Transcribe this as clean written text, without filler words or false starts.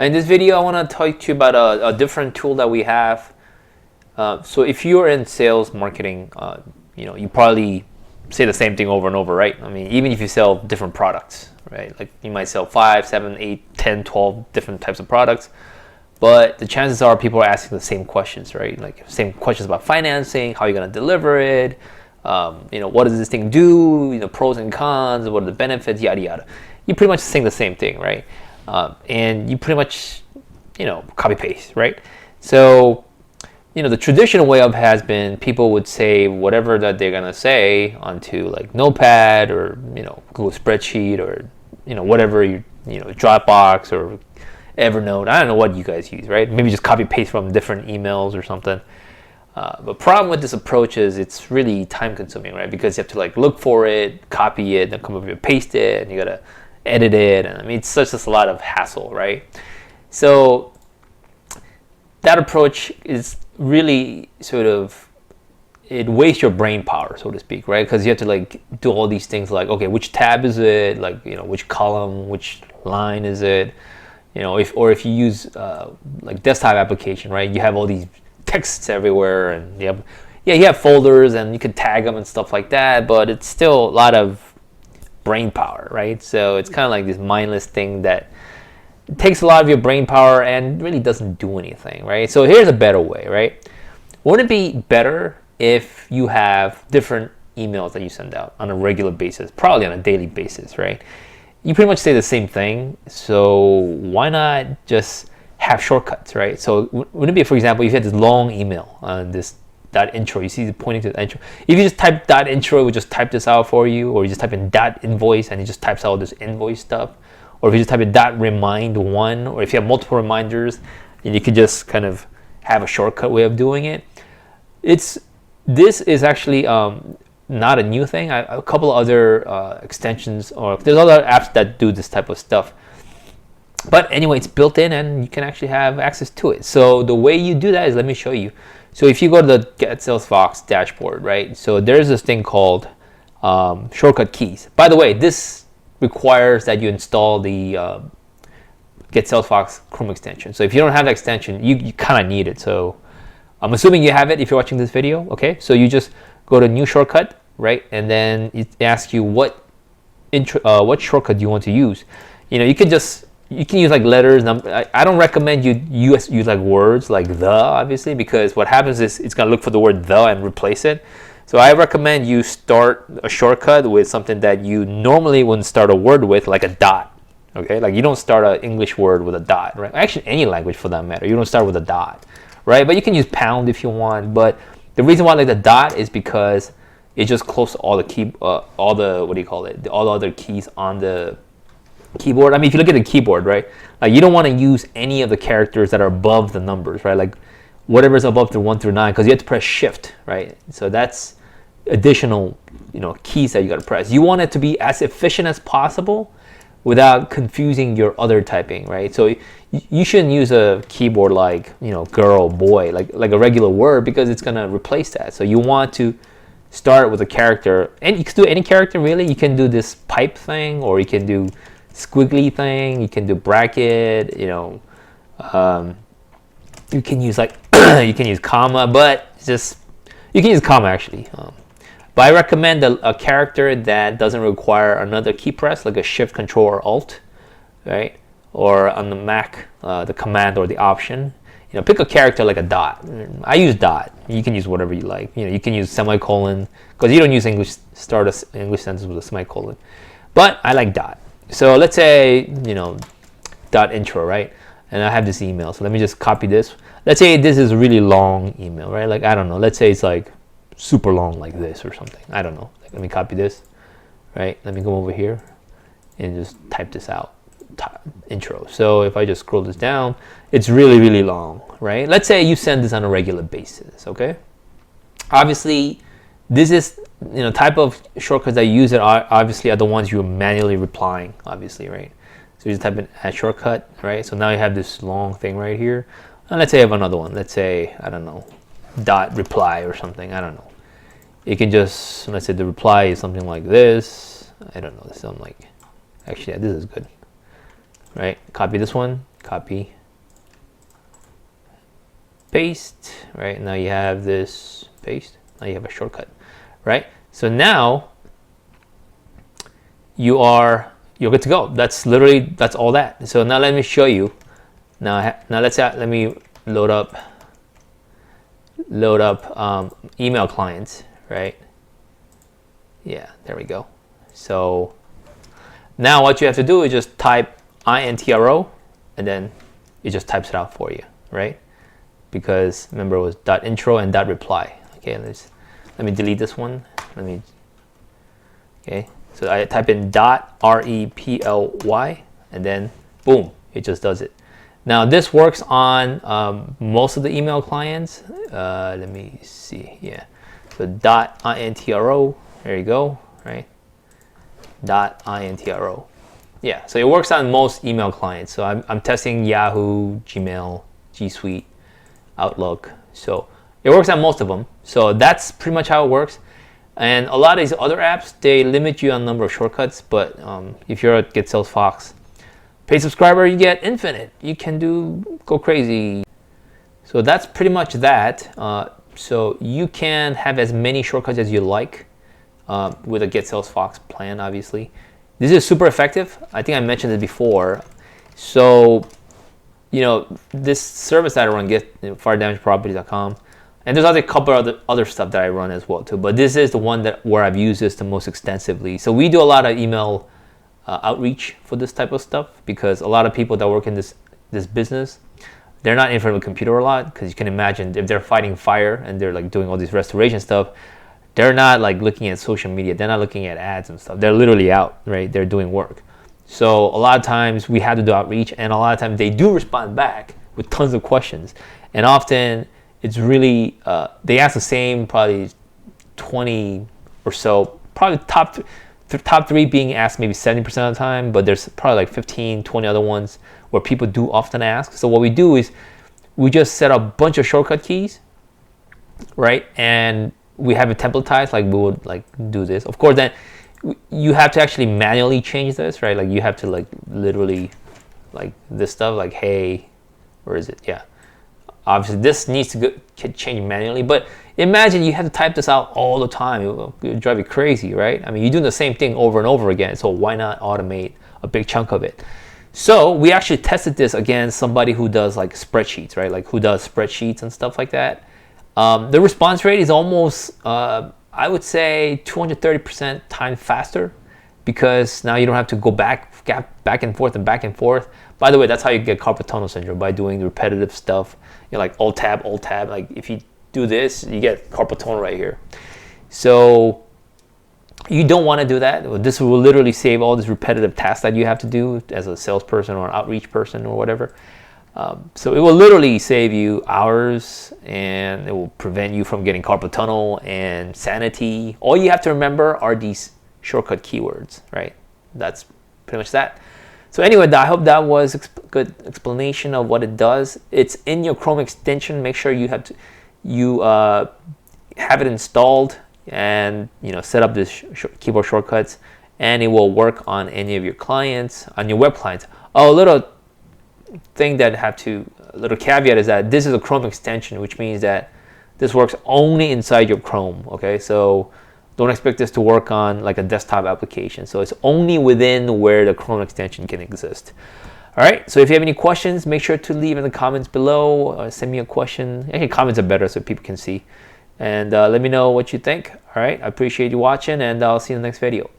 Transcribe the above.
In this video, I want to talk to you about a different tool that we have. So if you're in sales marketing, you probably say the same thing over and over, right? I mean, even if you sell different products, right? Like you might sell 5, 7, 8, 10, 12 different types of products, but the chances are people are asking the same questions, right? Like same questions about financing, how you're going to deliver it, what does this thing do, pros and cons, what are the benefits, yada, yada. You're pretty much saying the same thing, right? And you pretty much, copy paste, right? So, the traditional way of has been people would say whatever that they're gonna say onto like Notepad or Google spreadsheet or whatever Dropbox or Evernote. I don't know what you guys use, right? Maybe just copy paste from different emails or something. But problem with this approach is it's really time consuming, right? Because you have to like look for it, copy it, then come over here, paste it, and you gotta edit it, and I mean it's just a lot of hassle, right? So that approach is really sort of, it wastes your brain power, so to speak, right? Because you have to like do all these things like, okay, which tab is it, like which column, which line is it, if you use like desktop application, right? You have all these texts everywhere, and you have folders and you can tag them and stuff like that, but it's still a lot of brain power, right? So it's kind of like this mindless thing that takes a lot of your brain power and really doesn't do anything, right? So here's a better way, right? Wouldn't it be better if you have different emails that you send out on a regular basis, probably on a daily basis, right? You pretty much say the same thing, so why not just have shortcuts, right? So wouldn't it be, for example, if you had this long email on this dot intro, you see it pointing to the intro. If you just type dot intro, it would just type this out for you, or you just type in dot invoice and it just types out this invoice stuff. Or if you just type in dot remind one, or if you have multiple reminders, you could just kind of have a shortcut way of doing it. This is actually not a new thing. A couple of other extensions, or there's other apps that do this type of stuff. But anyway, it's built in and you can actually have access to it. So the way you do that is, let me show you. So if you go to the GetSalesFox dashboard, right? So there's this thing called shortcut keys. By the way, this requires that you install the GetSalesFox Chrome extension. So if you don't have the extension, you kind of need it. So I'm assuming you have it if you're watching this video. Okay, so you just go to new shortcut, right? And then it asks you what shortcut you want to use. You can use like letters. I don't recommend you use like words like the, obviously, because what happens is it's gonna look for the word the and replace it. So I recommend you start a shortcut with something that you normally wouldn't start a word with, like a dot. Okay, like you don't start an English word with a dot, right? Actually, any language for that matter, you don't start with a dot, right? But you can use pound if you want. But the reason why I like the dot is because it just closes all the all the other keys on the keyboard. I mean, if you look at the keyboard, right, like you don't want to use any of the characters that are above the numbers, right? Like whatever's above the 1 through 9, because you have to press shift, right? So that's additional keys that you got to press. You want it to be as efficient as possible without confusing your other typing, right? So you shouldn't use a keyboard like girl, boy, like a regular word, because it's gonna replace that. So you want to start with a character, and you can do any character really. You can do this pipe thing, or you can do squiggly thing, you can do bracket, you can use like you can use comma, but you can use comma actually. But I recommend a character that doesn't require another key press, like a shift, control, or alt, right? Or on the Mac, the command or the option. Pick a character like a dot. I use dot. You can use whatever you like. You can use semicolon, because you don't use start an English sentence with a semicolon. But I like dot. So let's say dot intro, right? And I have this email. So let me just copy this. Let's say this is a really long email, right? Like, I don't know. Let's say it's like super long like this or something. I don't know. Like, let me copy this, right? Let me go over here and just type this out. Intro. So if I just scroll this down, it's really, really long, right? Let's say you send this on a regular basis, okay? Obviously, this is, type of shortcuts that you use obviously are the ones you're manually replying, obviously, right? So you just type in add shortcut, right? So now you have this long thing right here. And let's say I have another one. Let's say, I don't know, dot reply or something. I don't know. You can just, let's say the reply is something like this. I don't know, something like, actually, yeah, this is good. Right? Copy this one, copy, paste, right? Now you have this, paste, now you have a shortcut, right? So now you're good to go. That's all that. So now let me show you. Now let me load up email clients, right? Yeah, there we go. So now what you have to do is just type intro, and then it just types it out for you, right? Because remember, it was .intro and .reply. Okay, let me delete this one. Okay, so I type in .reply, and then boom, it just does it. Now this works on most of the email clients. Let me see. Yeah, so .intro. There you go, right? .intro. Yeah, so it works on most email clients. So I'm testing Yahoo, Gmail, G Suite, Outlook. So it works on most of them. So that's pretty much how it works. And a lot of these other apps, they limit you on number of shortcuts. But if you're a GetSalesFox paid subscriber, you get infinite. You can go crazy. So that's pretty much that. So you can have as many shortcuts as you like with a GetSalesFox plan, obviously. This is super effective. I think I mentioned it before. So, this service that I run, firedamageproperties.com, and there's a couple of other stuff that I run as well too. But this is the one where I've used this the most extensively. So we do a lot of email outreach for this type of stuff, because a lot of people that work in this business, they're not in front of a computer a lot, because you can imagine if they're fighting fire and they're like doing all this restoration stuff, they're not like looking at social media, they're not looking at ads and stuff, they're literally out, right? They're doing work. So a lot of times we have to do outreach, and a lot of times they do respond back with tons of questions, and often it's really they ask the same probably 20 or so, probably top three being asked maybe 70% of the time, but there's probably like 15, 20 other ones where people do often ask. So what we do is we just set up a bunch of shortcut keys, right? And we have it templatized, like we would like do this. Of course, then you have to actually manually change this, right? Like you have to like literally like this stuff, like hey, where is it? Yeah. Obviously, this needs to get changed manually, but imagine you have to type this out all the time. It would drive you crazy, right? I mean, you're doing the same thing over and over again, so why not automate a big chunk of it? So we actually tested this against somebody who does like spreadsheets, right? Like who does spreadsheets and stuff like that. The response rate is almost, I would say 230% time faster, because now you don't have to go back and forth and back and forth. By the way, that's how you get carpal tunnel syndrome, by doing repetitive stuff. Like alt tab. Like if you do this, you get carpal tunnel right here. So you don't want to do that. This will literally save all this repetitive tasks that you have to do as a salesperson or an outreach person or whatever. So it will literally save you hours, and it will prevent you from getting carpal tunnel and sanity. All you have to remember are these shortcut keywords, right? That's pretty much that. So anyway, I hope that was a good explanation of what it does. It's in your Chrome extension. Make sure you have it installed, and set up this keyboard shortcuts, and it will work on any of your clients, on your web clients. Oh, a little thing that a little caveat is that this is a Chrome extension, which means that this works only inside your Chrome. Okay, so don't expect this to work on like a desktop application. So it's only within where the Chrome extension can exist. All right, so if you have any questions, make sure to leave in the comments below. Send me a question. Actually, comments are better so people can see. And let me know what you think. All right, I appreciate you watching, and I'll see you in the next video.